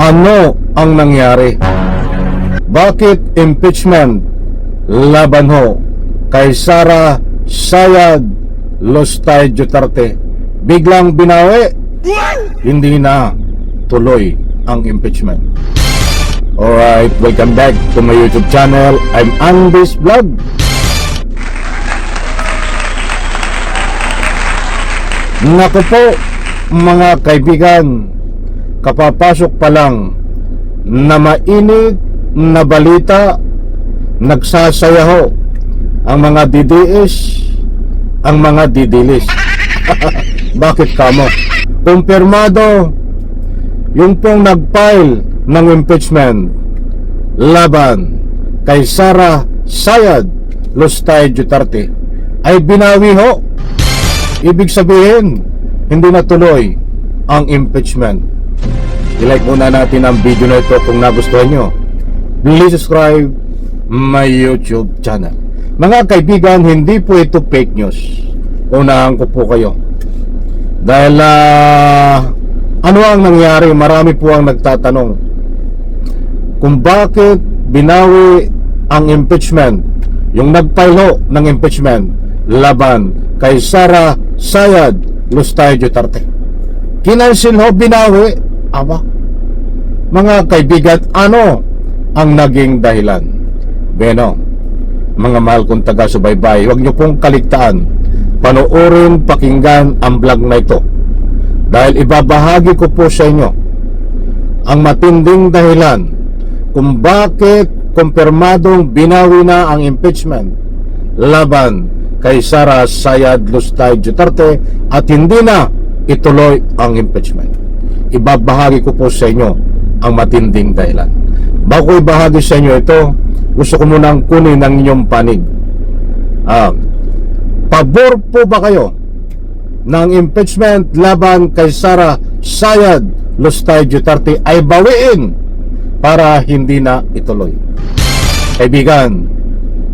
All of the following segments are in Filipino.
Ano ang nangyari? Bakit impeachment laban ho kay Sara Sayad Lustay Duterte biglang binawi? Hindi na tuloy ang impeachment. Alright, welcome back to my YouTube channel. I'm Andy's Vlog. Naku po mga kaibigan, kapapasok pa lang na mainit na balita, nagsasaya ho ang mga DDS, ang mga didilis. Bakit kamo? Kumpirmado yung pong nag-file ng impeachment laban kay Sara Sayad Lustay Duterte ay binawi ho. Ibig sabihin, hindi na tuloy ang impeachment. I-like muna natin ang video na ito kung nagustuhan nyo. Please subscribe my YouTube channel. Mga kaibigan, hindi po ito fake news. Unahan ko po kayo. Dahil ano ang nangyari? Marami po ang nagtatanong kung bakit binawi ang impeachment, yung nag-file ho ng impeachment laban kay Sara Sayad Lustay Duterte. Kinansil ho, binawi. Aba, mga kaibigan, ano ang naging dahilan? Beno, mga mahal kong taga-subaybay, huwag nyo pong kaligtaan, panoorin, pakinggan ang vlog na ito, dahil ibabahagi ko po sa inyo ang matinding dahilan kung bakit kumpirmadong binawi na ang impeachment laban kay Sara Sayad Lustay Duterte at hindi na ituloy ang impeachment. Ibabahagi ko po sa inyo ang matinding dahilan. Bago ibahagi sa inyo ito, gusto ko munang kunin ang inyong panig. Pabor po ba kayo ng impeachment laban kay Sara Sayad Lustay Duterte ay bawiin para hindi na ituloy? Kaibigan,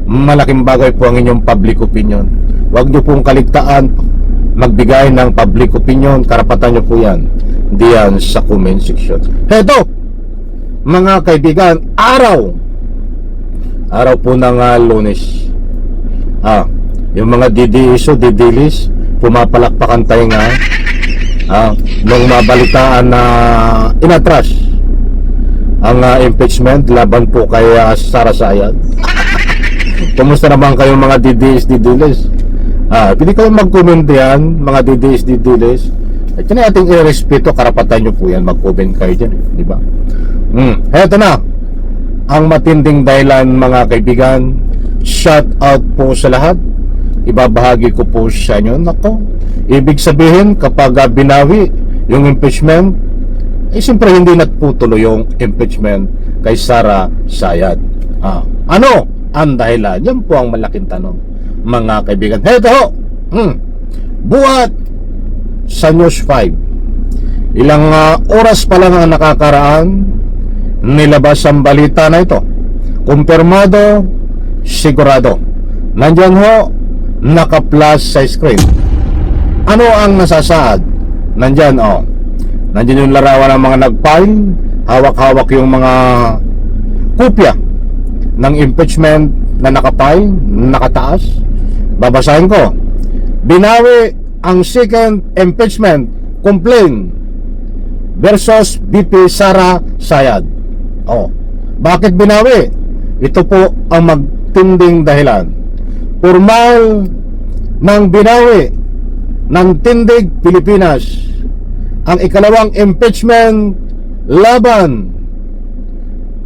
malaking bagay po ang inyong public opinion. Huwag niyo pong kaligtaan magbigay ng public opinion. Karapatan niyo po yan diyan sa comment section. Heto, mga kaibigan, araw po ng Lunes, yung mga DDS o didilis pumapalakpakan tayo nga nung mabalitaan na inatras ang impeachment laban po kay Sara Sayad. Kumusta naman kayo mga DDS didilis? Pwede kayo mag-comment yan, mga DDS didilis. Ito na ating irespeto, karapatan nyo po yan, mag-comment kayo dyan, di ba? Eto na ang matinding dahilan, mga kaibigan. Shout out po sa lahat, ibabahagi ko po sa inyo. Nako, ibig sabihin kapag binawi yung impeachment, siyempre hindi natutuloy yung impeachment kay Sara Sayad. Ano ang dahilan? Yan po ang malaking tanong, mga kaibigan. Heto ho, buhat sa News 5, ilang oras pa lang ang nakakaraan, nilabas ang balita na ito. Kumpirmado, sigurado. Nandyan ho, naka-plus sa screen. Ano ang nasasaad? Nandyan, nandyan yung larawan ng mga nag-file, hawak-hawak yung mga kopya ng impeachment na naka-file, nakataas. Babasahin ko. Binawi ang second impeachment complaint versus BP Sara Sayad. Bakit binawi? Ito po ang magtinding dahilan. Formal ng binawi ng Tindig Pilipinas ang ikalawang impeachment laban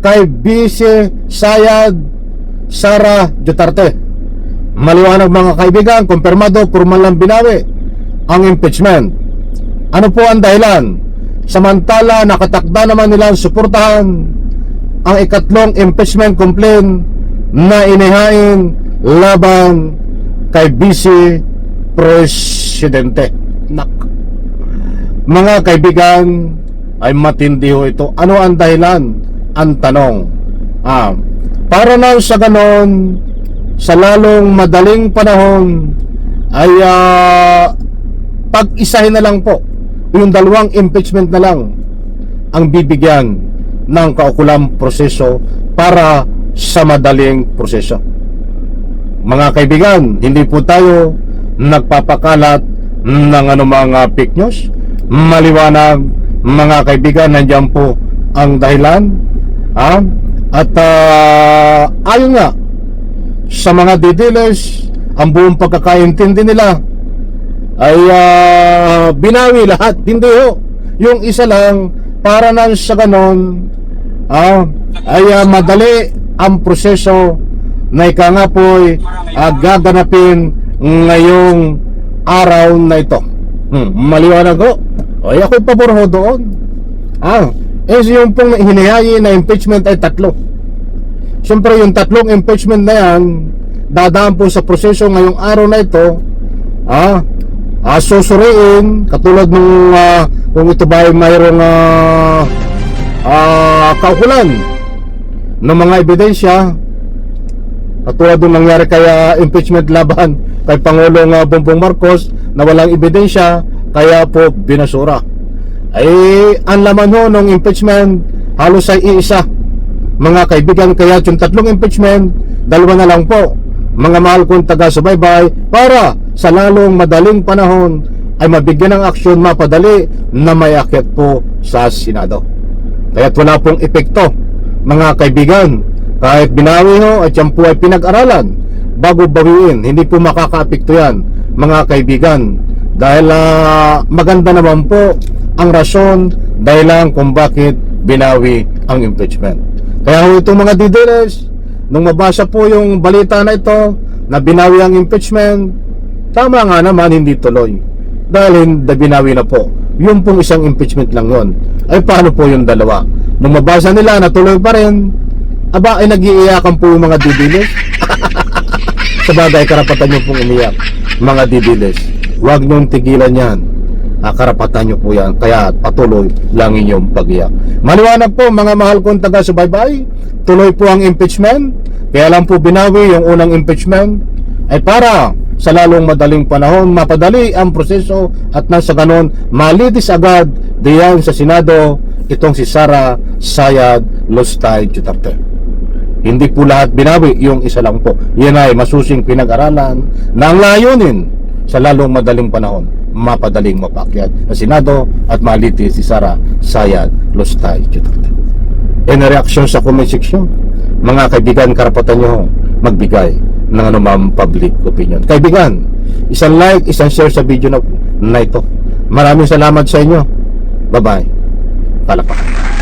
kay BP Sayad Sara Duterte. Maliwanag, mga kaibigan, kumpirmado, formal ng binawi ang impeachment. Ano po ang dahilan? Samantala nakatakda naman nilang suportahan ang ikatlong impeachment complaint na inihain laban kay Vice Presidente. Mga kaibigan, ay matindi ho ito. Ano ang dahilan? Ang tanong. Para na sa ganon, sa lalong madaling panahon ay pag-isahin na lang po, yung dalawang impeachment na lang ang bibigyan ng kaukulang proseso para sa madaling proseso. Mga kaibigan, hindi po tayo nagpapakalat ng anumang fake news. Maliwanag, mga kaibigan, nandiyan po ang dahilan. At ayon nga sa mga didiles, ang buong pagkakaintindi nila ay binawi lahat. Hindi ho. Yung isa lang, para na sa ganon, ay madali ang proseso na ika nga po'y gaganapin ngayong araw na ito. Maliwanag ho. Ay ako'y pabor ho doon. Yung pong hinihayi na impeachment ay 3. Siyempre yung 3 impeachment na yan, dadaan po sa proseso ngayong araw na ito. Susuriin katulad nung kung ito ba ay mayroong kaukulan ng mga ebidensya, katulad nung nangyari kay impeachment laban kay Pangulong Bongbong Marcos na walang ebidensya, kaya po binasura. Ay ang laman ho ng impeachment halos ay iisa, mga kaibigan. Kaya yung 3 impeachment, 2 na lang po, mga mahal kong taga-subaybay, para sa lalong madaling panahon ay mabigyan ng aksyon, mapadali na may akyat po sa Senado. Kaya't wala pong epekto, mga kaibigan. Kahit binawi ho at yan po ay pinag-aralan bago bawiin, hindi po makaka-apekto yan, mga kaibigan. Dahil maganda naman po ang rason dahilan kung bakit binawi ang impeachment. Kaya ho itong mga didiles, nung mabasa po yung balita na ito na binawi ang impeachment, tama nga naman, hindi tuloy. Dahil hindi binawi na po. Yung pong isang impeachment lang yon. Ay paano po yung 2? Nung mabasa nila na tuloy pa rin, aba ay nag-iiyakan po yung mga didiles. Sabagay, karapatan nyo pong umiyak, mga didiles. Huwag niyong tigilan yan. Karapatan nyo po yan. Kaya patuloy lang inyong pag-iyak. Maliwanag po, mga mahal kong taga-subaybay, tuloy po ang impeachment. Kaya lang po binawi yung unang impeachment ay para sa lalong madaling panahon mapadali ang proseso at nasa ganon malitis agad diyan sa Senado itong si Sara Sayad Lustay Duterte. Hindi po lahat binawi, yung isa lang po. Yan ay masusing pinag-aralan na ang layunin sa lalong madaling panahon mapadaling mapakyat sa Senado at malitis si Sara Sayad Lustay Duterte. In reaction sa comment section, mga kaibigan, karapatan nyo magbigay ng anumang public opinion. Kaibigan, isang like, isang share sa video na ito. Maraming salamat sa inyo. Bye-bye. Palakpakan.